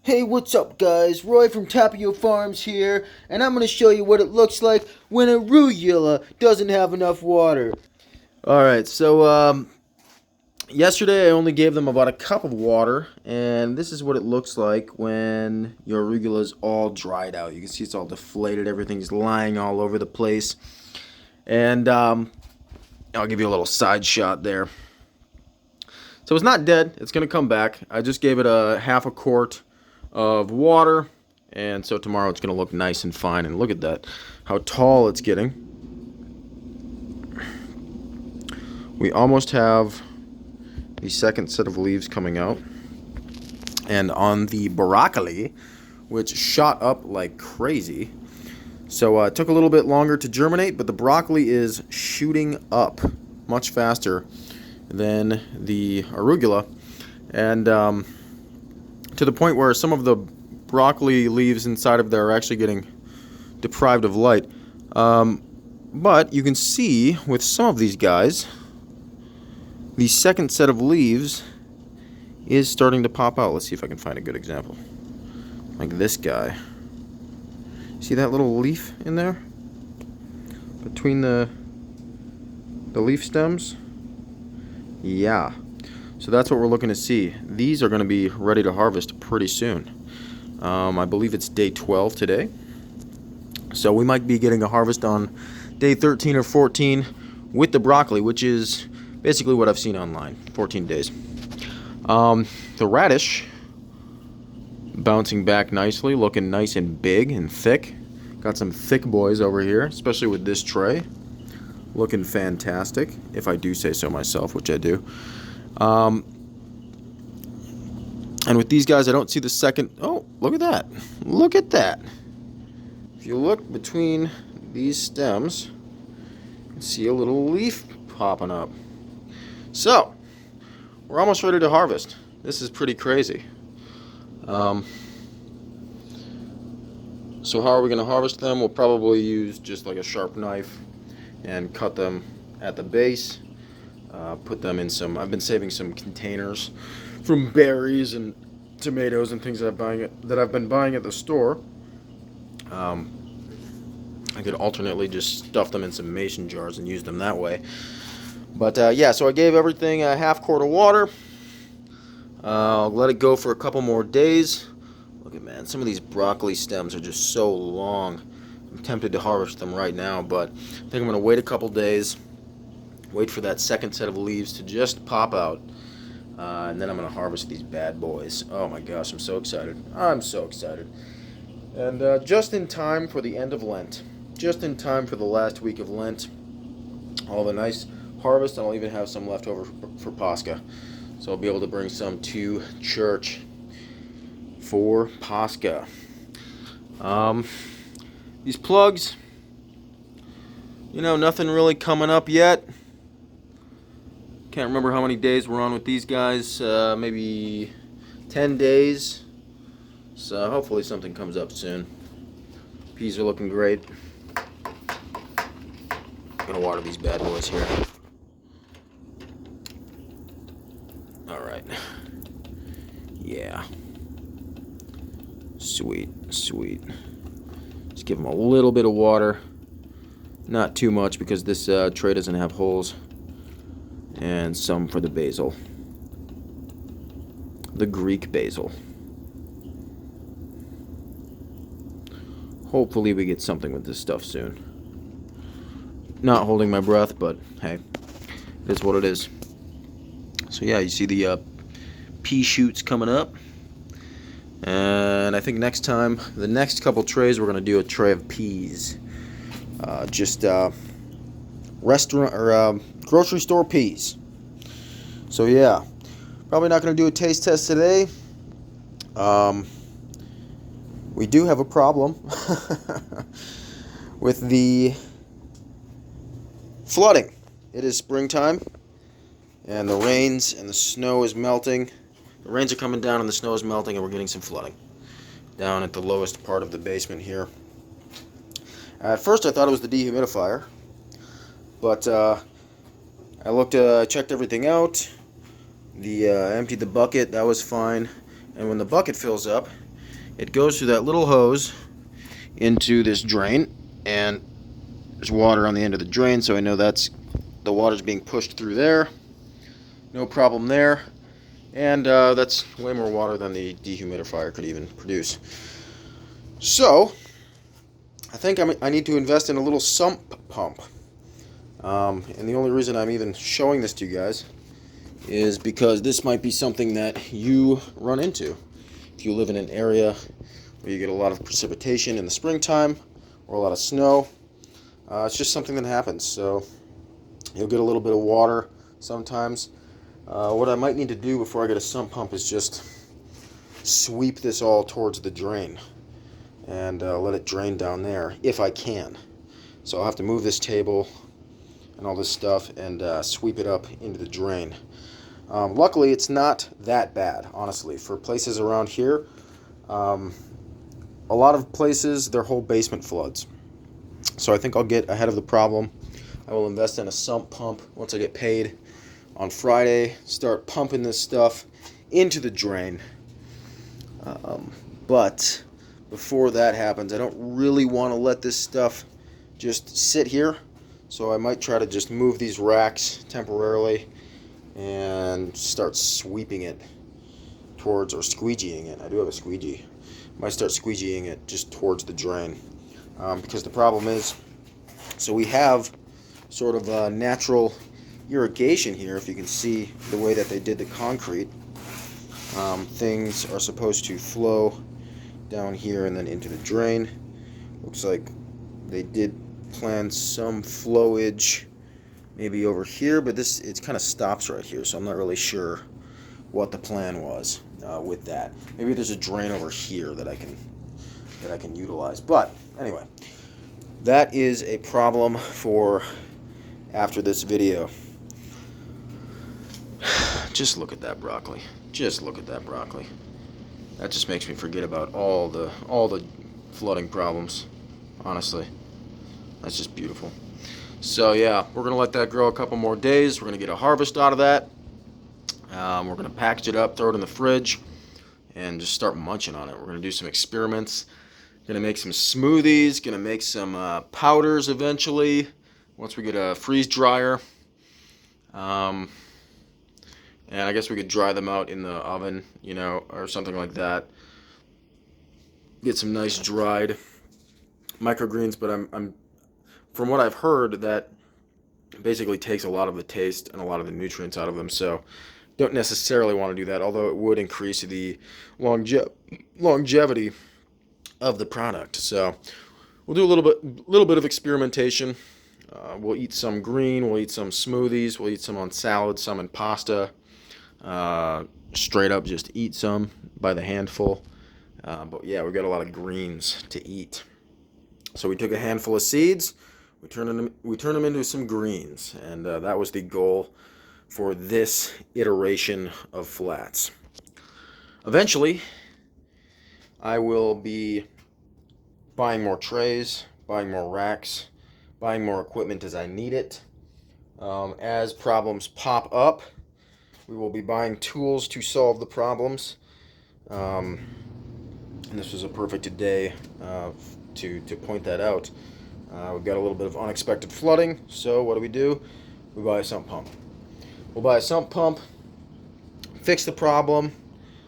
Hey, what's up guys? Roy from Tapio Farms here, and I'm going to show you what it looks like when arugula doesn't have enough water. Alright, so yesterday I only gave them about a cup of water, and this is what it looks like when your arugula is all dried out. You can see it's all deflated, everything's lying all over the place. And I'll give you a little side shot there. So it's not dead, it's going to come back. I just gave it a half a quart of water, and so tomorrow it's going to look nice and fine. And look at that, how tall it's getting. We almost have the second set of leaves coming out, and on the broccoli, which shot up like crazy, so it took a little bit longer to germinate, but the broccoli is shooting up much faster than the arugula, and to the point where some of the broccoli leaves inside of there are actually getting deprived of light. But you can see with some of these guys, the second set of leaves is starting to pop out. Let's see if I can find a good example. Like this guy. See that little leaf in there? Between the leaf stems? Yeah. So that's what we're looking to see. These are going to be ready to harvest pretty soon. I believe it's day 12 today. So we might be getting a harvest on day 13 or 14 with the broccoli, which is basically what I've seen online. 14 days. The radish, bouncing back nicely, looking nice and big and thick. Got some thick boys over here, especially with this tray. Looking fantastic, if I do say so myself, which I do. And with these guys, I don't see the second. Oh, look at that. Look at that. If you look between these stems, you can see a little leaf popping up. So, we're almost ready to harvest. This is pretty crazy. So how are we going to harvest them? We'll probably use just like a sharp knife and cut them at the base. Put them in some, I've been saving some containers from berries and tomatoes and things that I've been buying at the store. I could alternately just stuff them in some mason jars and use them that way. But yeah, so I gave everything a half quart of water. I'll let it go for a couple more days. Look at, man, some of these broccoli stems are just so long. I'm tempted to harvest them right now, but I think I'm going to wait a couple days, wait for that second set of leaves to just pop out, and then I'm going to harvest these bad boys. Oh my gosh, I'm so excited. I'm so excited. And just in time for the end of Lent. Just in time for the last week of Lent. All the nice harvest, and I'll even have some left over for Pascha. So I'll be able to bring some to church for Pascha. These plugs, you know, nothing really coming up yet. Can't remember how many days we're on with these guys. Maybe 10 days. So hopefully something comes up soon. Peas are looking great. I'm gonna water these bad boys here. Alright. Yeah. Sweet, sweet. Just give them a little bit of water. Not too much because this tray doesn't have holes. And some for the basil. The Greek basil. Hopefully we get something with this stuff soon. Not holding my breath, but hey, it is what it is. So yeah, you see the pea shoots coming up. And I think next time, the next couple trays, we're going to do a tray of peas. Restaurant or grocery store peas. So yeah, probably not going to do a taste test today. We do have a problem with the flooding. It is springtime, and the rains and the snow is melting. The rains are coming down and the snow is melting, and we're getting some flooding down at the lowest part of the basement here. At first I thought it was the dehumidifier, but I checked everything out. Emptied the bucket, that was fine. And when the bucket fills up, it goes through that little hose into this drain, and there's water on the end of the drain, so I know that's the water's being pushed through there. No problem there. And that's way more water than the dehumidifier could even produce. So, I think I need to invest in a little sump pump. And the only reason I'm even showing this to you guys is because this might be something that you run into. If you live in an area where you get a lot of precipitation in the springtime or a lot of snow, it's just something that happens. So you'll get a little bit of water sometimes. What I might need to do before I get a sump pump is just sweep this all towards the drain and let it drain down there if I can. So I'll have to move this table and all this stuff and sweep it up into the drain. Luckily, it's not that bad, honestly. For places around here, a lot of places, their whole basement floods. So I think I'll get ahead of the problem. I will invest in a sump pump once I get paid on Friday, start pumping this stuff into the drain. But before that happens, I don't really want to let this stuff just sit here. So I might try to just move these racks temporarily and start sweeping it towards, or squeegeeing it. I do have a squeegee. Might start squeegeeing it just towards the drain. Because the problem is, so we have sort of a natural irrigation here. If you can see the way that they did the concrete, things are supposed to flow down here and then into the drain. Looks like they did plan some flowage maybe over here, but it kind of stops right here, so I'm not really sure what the plan was with that. Maybe there's a drain over here that I can utilize. But anyway, that is a problem for after this video. Just look at that broccoli. Just look at that broccoli. That just makes me forget about all the flooding problems. Honestly, that's just beautiful. So yeah, we're gonna let that grow a couple more days. We're gonna get a harvest out of that. We're gonna package it up, throw it in the fridge, and just start munching on it. We're gonna do some experiments. Gonna make some smoothies. Gonna make some powders eventually once we get a freeze dryer. And I guess we could dry them out in the oven, or something like that. Get some nice dried microgreens, but I'm from what I've heard, that basically takes a lot of the taste and a lot of the nutrients out of them. So don't necessarily want to do that, although it would increase the longevity of the product. So we'll do a little bit of experimentation. We'll eat some green, we'll eat some smoothies, we'll eat some on salad, some in pasta. Straight up just eat some by the handful. But yeah, we got a lot of greens to eat. So we took a handful of seeds, we turned them into some greens, and that was the goal for this iteration of flats. Eventually, I will be buying more trays, buying more racks, buying more equipment as I need it. As problems pop up, we will be buying tools to solve the problems. And this was a perfect day to point that out. We've got a little bit of unexpected flooding, so what do? We buy a sump pump. We'll buy a sump pump, fix the problem,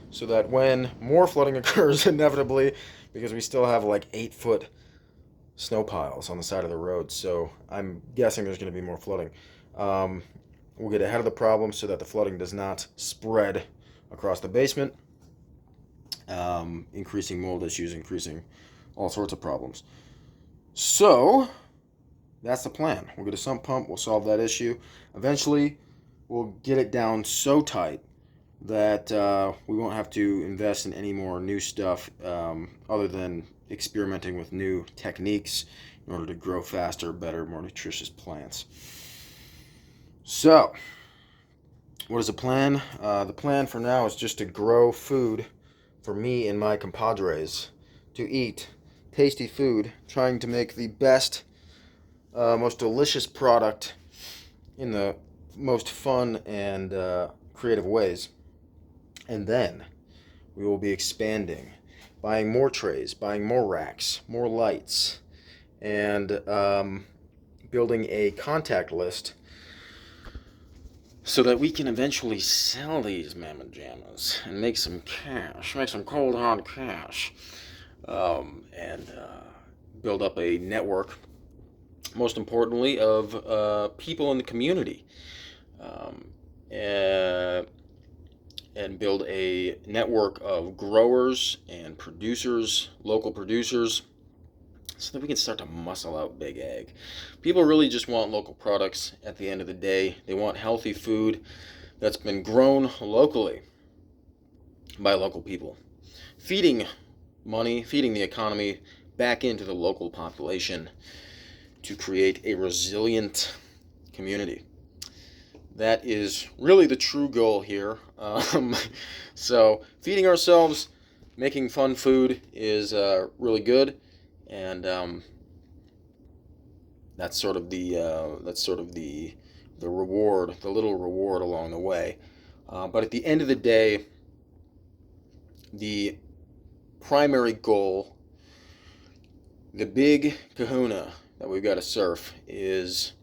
so that when more flooding occurs, inevitably, because we still have like 8-foot snow piles on the side of the road, so I'm guessing there's going to be more flooding. We'll get ahead of the problem so that the flooding does not spread across the basement, increasing mold issues, increasing all sorts of problems. So that's the plan. We'll get a sump pump, we'll solve that issue. Eventually, we'll get it down so tight that we won't have to invest in any more new stuff other than experimenting with new techniques in order to grow faster, better, more nutritious plants. So, what is the plan? The plan for now is just to grow food for me and my compadres to eat tasty food, trying to make the best, most delicious product in the most fun and creative ways. And then we will be expanding buying more trays, buying more racks, more lights, and building a contact list so that we can eventually sell these mamma jammas and make some cash, make some cold hard cash, and build up a network, most importantly, of people in the community, and build a network of growers and producers, local producers, so that we can start to muscle out Big Ag. People really just want local products at the end of the day. They want healthy food that's been grown locally by local people, feeding money, feeding the economy back into the local population to create a resilient community. That is really the true goal here. So feeding ourselves, making fun food is really good, and that's sort of the reward, the little reward along the way. But at the end of the day, the primary goal, the big kahuna that we've got to surf, is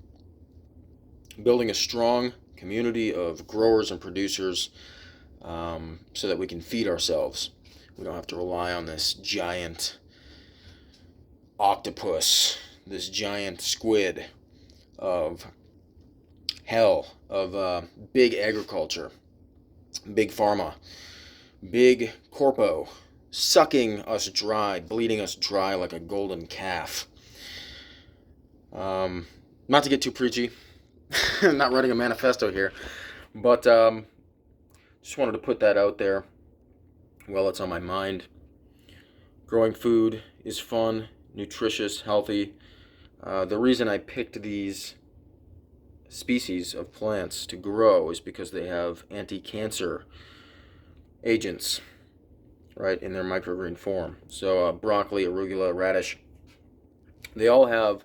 building a strong community of growers and producers, so that we can feed ourselves. We don't have to rely on this giant octopus, this giant squid of hell, of big agriculture, big pharma, big corpo, sucking us dry, bleeding us dry like a golden calf. Not to get too preachy, I'm not writing a manifesto here, but just wanted to put that out there while it's on my mind. Growing food is fun, nutritious, healthy. The reason I picked these species of plants to grow is because they have anti-cancer agents, right, in their microgreen form. So broccoli, arugula, radish, they all have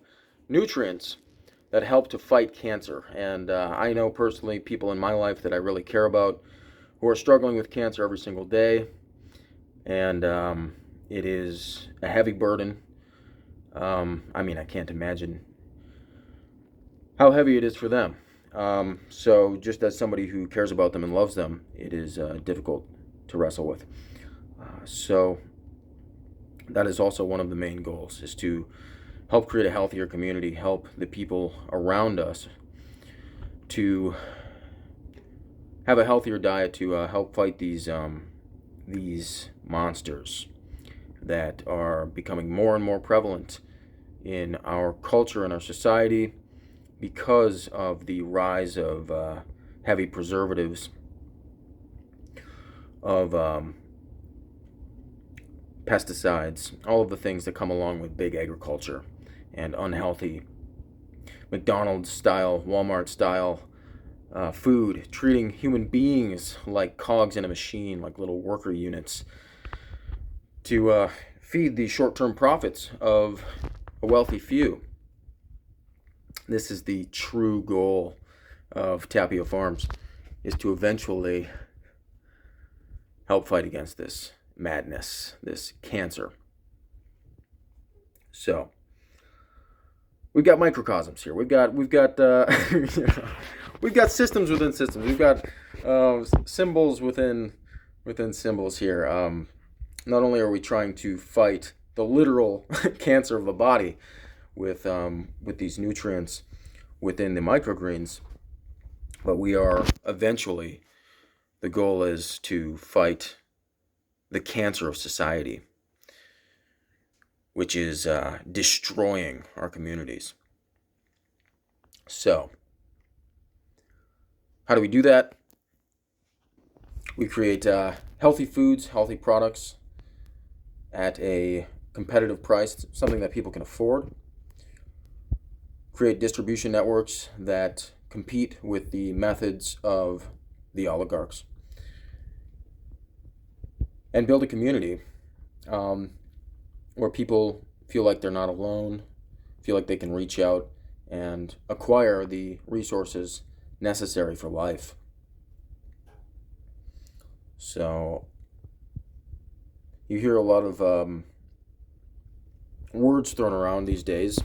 nutrients that help to fight cancer. And I know personally people in my life that I really care about who are struggling with cancer every single day. And it is a heavy burden. I can't imagine how heavy it is for them. So just as somebody who cares about them and loves them, it is difficult to wrestle with. So that is also one of the main goals, is to help create a healthier community, help the people around us to have a healthier diet, to help fight these monsters that are becoming more and more prevalent in our culture and our society because of the rise of heavy preservatives, of pesticides, all of the things that come along with big agriculture and unhealthy McDonald's style, Walmart style food, treating human beings like cogs in a machine, like little worker units, to feed the short-term profits of a wealthy few. This is the true goal of Tapio Farms, is to eventually help fight against this madness, this cancer. So we've got microcosms here. We've got we've got systems within systems. We've got symbols within symbols here. Not only are we trying to fight the literal cancer of the body with these nutrients within the microgreens, but we are eventually, the goal is to fight the cancer of society, which is destroying our communities. So, how do we do that? We create healthy foods, healthy products at a competitive price, something that people can afford. Create distribution networks that compete with the methods of the oligarchs. And build a community where people feel like they're not alone, feel like they can reach out and acquire the resources necessary for life. So, you hear a lot of words thrown around these days,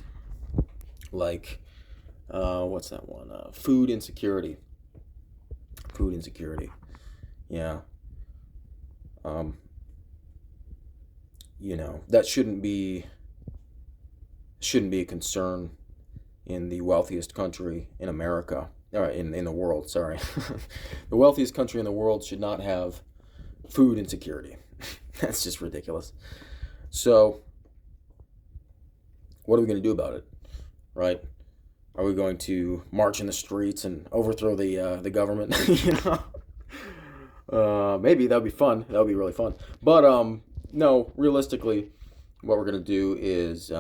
like what's that one? Food insecurity. Food insecurity. Yeah. Um, that shouldn't be a concern in the wealthiest country in America, or in the world, sorry. The wealthiest country in the world should not have food insecurity. That's just ridiculous. So, what are we going to do about it, right? Are we going to march in the streets and overthrow the government? Maybe that would be fun. That would be really fun. But no, realistically, what we're going to do is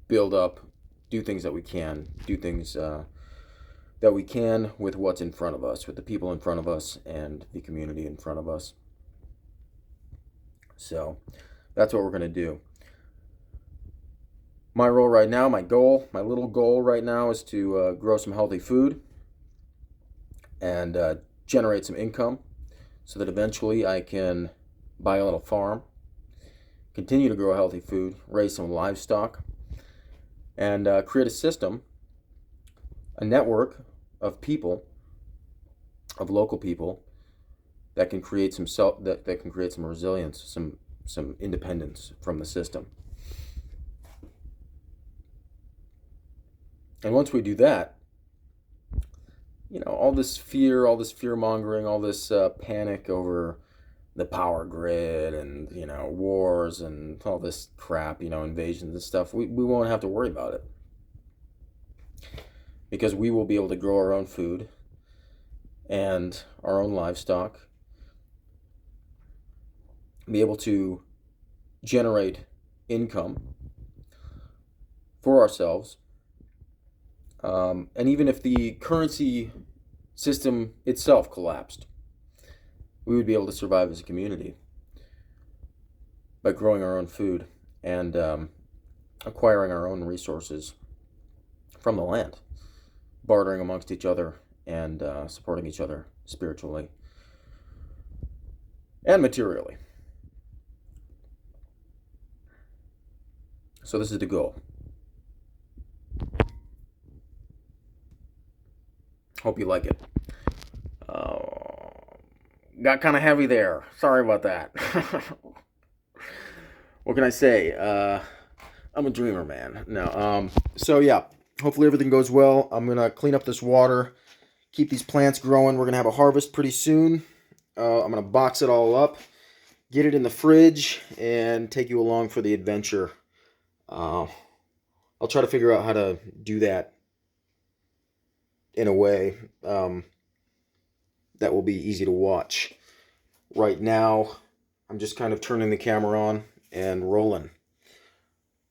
build up, do things that we can, do things that we can with what's in front of us, with the people in front of us and the community in front of us. So that's what we're going to do. My role right now, my little goal right now is to grow some healthy food and generate some income so that eventually I can buy a little farm, continue to grow healthy food, raise some livestock, and create a system, a network of people, of local people that can create that can create some resilience, some independence from the system. And once we do that, all this fear mongering, all this panic over the power grid and, wars and all this crap, invasions and stuff, we won't have to worry about it. Because we will be able to grow our own food and our own livestock, be able to generate income for ourselves. And even if the currency system itself collapsed, we would be able to survive as a community by growing our own food and acquiring our own resources from the land, bartering amongst each other and supporting each other spiritually and materially. So this is the goal. Hope you like it. Got kind of heavy there. Sorry about that. What can I say? I'm a dreamer, man. No. So yeah. Hopefully everything goes well. I'm gonna clean up this water, keep these plants growing. We're gonna have a harvest pretty soon. I'm gonna box it all up, get it in the fridge, and take you along for the adventure. I'll try to figure out how to do that in a way that will be easy to watch. Right now, I'm just kind of turning the camera on and rolling.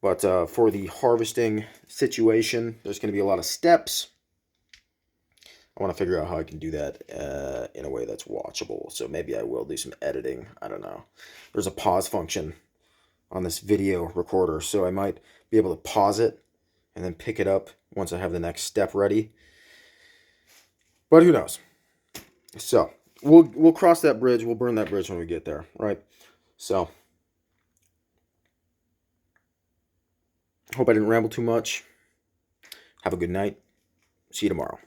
But for the harvesting situation, there's going to be a lot of steps. I want to figure out how I can do that in a way that's watchable. So maybe I will do some editing. I don't know. There's a pause function on this video recorder, so I might be able to pause it and then pick it up once I have the next step ready. But who knows? So we'll cross that bridge. We'll burn that bridge when we get there, right? So hope I didn't ramble too much. Have a good night. See you tomorrow.